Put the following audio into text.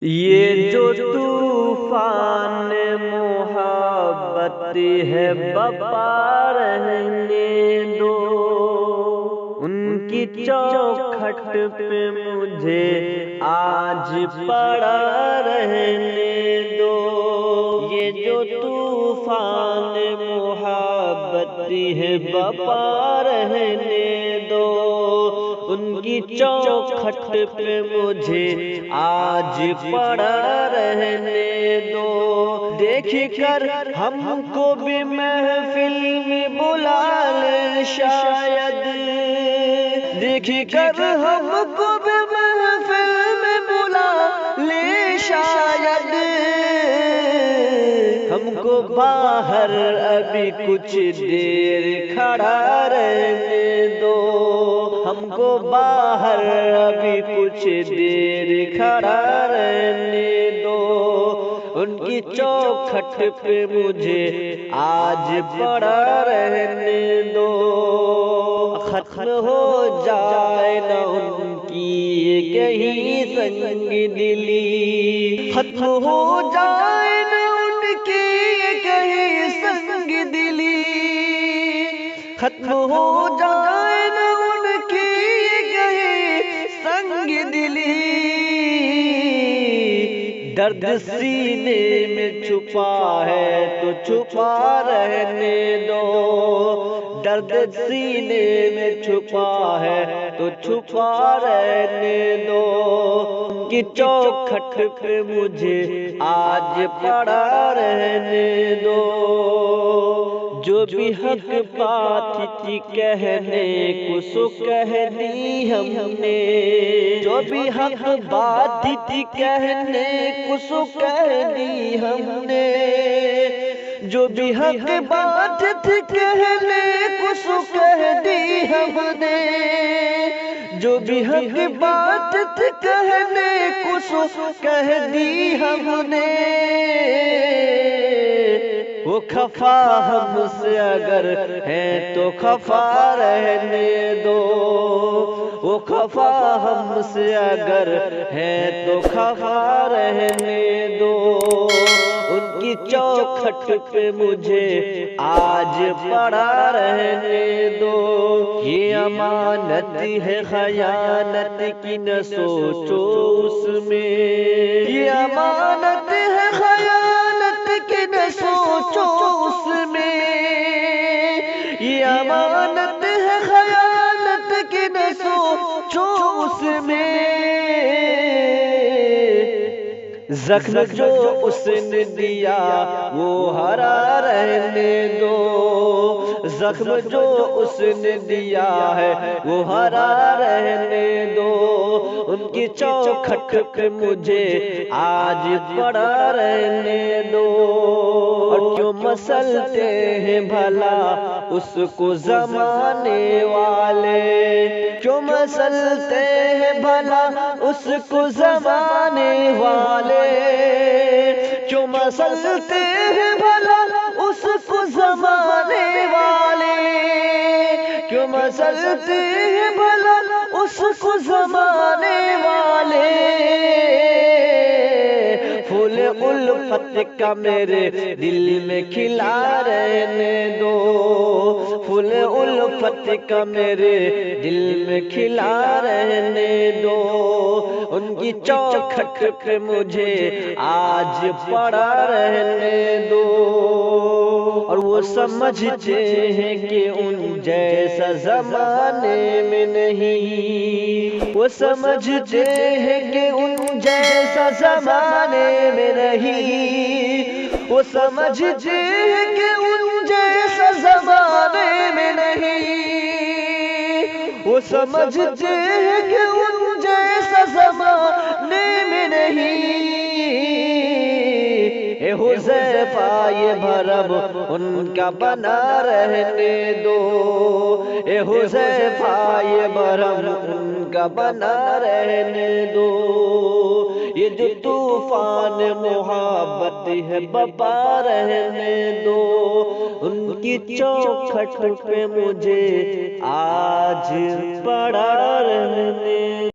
یہ جو طوفان محبت ہے بپا رہنے دو، ان کی چوکھٹ پہ مجھے آج پڑا رہنے دو۔ یہ جو طوفان محبت ہے بپا رہنے دو، ان کی چوکھٹ پہ مجھے آج پڑا رہنے دو۔ دیکھ کر ہم کو بھی محفل میں بلا لے شاید، دیکھ کر ہم کو بھی محفل میں بلا لے شاید، ہم کو باہر ابھی کچھ دیر کھڑا رہنے دو، ہم کو باہر ابھی کچھ دیر کھڑا رہنے دو۔ ان کی چوکھٹ پہ مجھے آج پڑا رہنے دو۔ ختم ہو جائے نہ ان کی کہیں سنگ دلی، ختم ہو جائے نہ ان کی کہیں سنگ دلی، ختم ہو جائے نہ ان کی کہیں سنگ دلی۔ درد سینے میں چھپا ہے تو چھپا رہنے دو، درد سینے میں چھپا ہے تو چھپا رہنے دو۔ ان کی چوکھٹ پہ مجھے آج پڑا رہنے دو۔ جو بھی حق بات تھی کہنے کو سو کہہ دی ہم نے، جو بھی حق بات تھی کہنے کو سو کہہ دی ہم نے، جو بھی حق بات تھی کہنے کو سو کہہ دی ہم نے، جو بھی حق بات تھی کہنے کو سو کہہ دی ہم نے۔ وہ خفا ہم سے اگر ہے تو خفا رہنے دو، وہ خفا ہم سے اگر ہے تو خفا رہنے دو۔ ان کی چوکھٹ پہ مجھے آج پڑا رہنے دو۔ یہ امانت ہے خیانت کی نہ سوچو اس میں، یہ امانت ہے خیانت کی نہ سوچو اس میں، یہ امانت ہے خیانت کی نہ سوچو اس میں۔ زخم جو اس نے دیا وہ ہرا رہنے دو، زخم جو اس نے دیا ہے وہ ہرا رہنے دو۔ ان کی چوکھٹ پہ مجھے آج پڑا رہنے دو۔ اور کیوں مسلتے ہیں بھلا اس کو زمانے والے، کیوں مسلتے ہیں بھلا اس کو زمانے والے، کیوں مسلتے ہیں بھلا اس کو زمانے والے، کیوں مسلتے ہیں بھلا اس کو زمانے والے۔ پھول الفت کا میرے دل میں کھلا رہنے دو، پھول الفت کا میرے دل میں کھلا رہنے دو۔ ان کی چوکھٹ پہ مجھے آج پڑا رہنے دو۔ اور وہ سمجھتے ہیں کہ ان جیسا زمانے میں نہیں، وہ سمجھتے ہیں کہ ان جیسا زمانے میں نہیں، وہ سمجھتے ہیں کہ ان جیسا زمانے میں نہیں، وہ سمجھتے ہیں کہ ان جیسا زمانے میں نہیں۔ اے حذیفہ یہ بھرم ان کا بنا رہنے دو، اے حذیفہ یہ بھرم ان کا بنا رہنے دو۔ یہ جو طوفان محبت ہے بپا رہنے دو، ان کی چوکھٹ پہ مجھے آج پڑا رہنے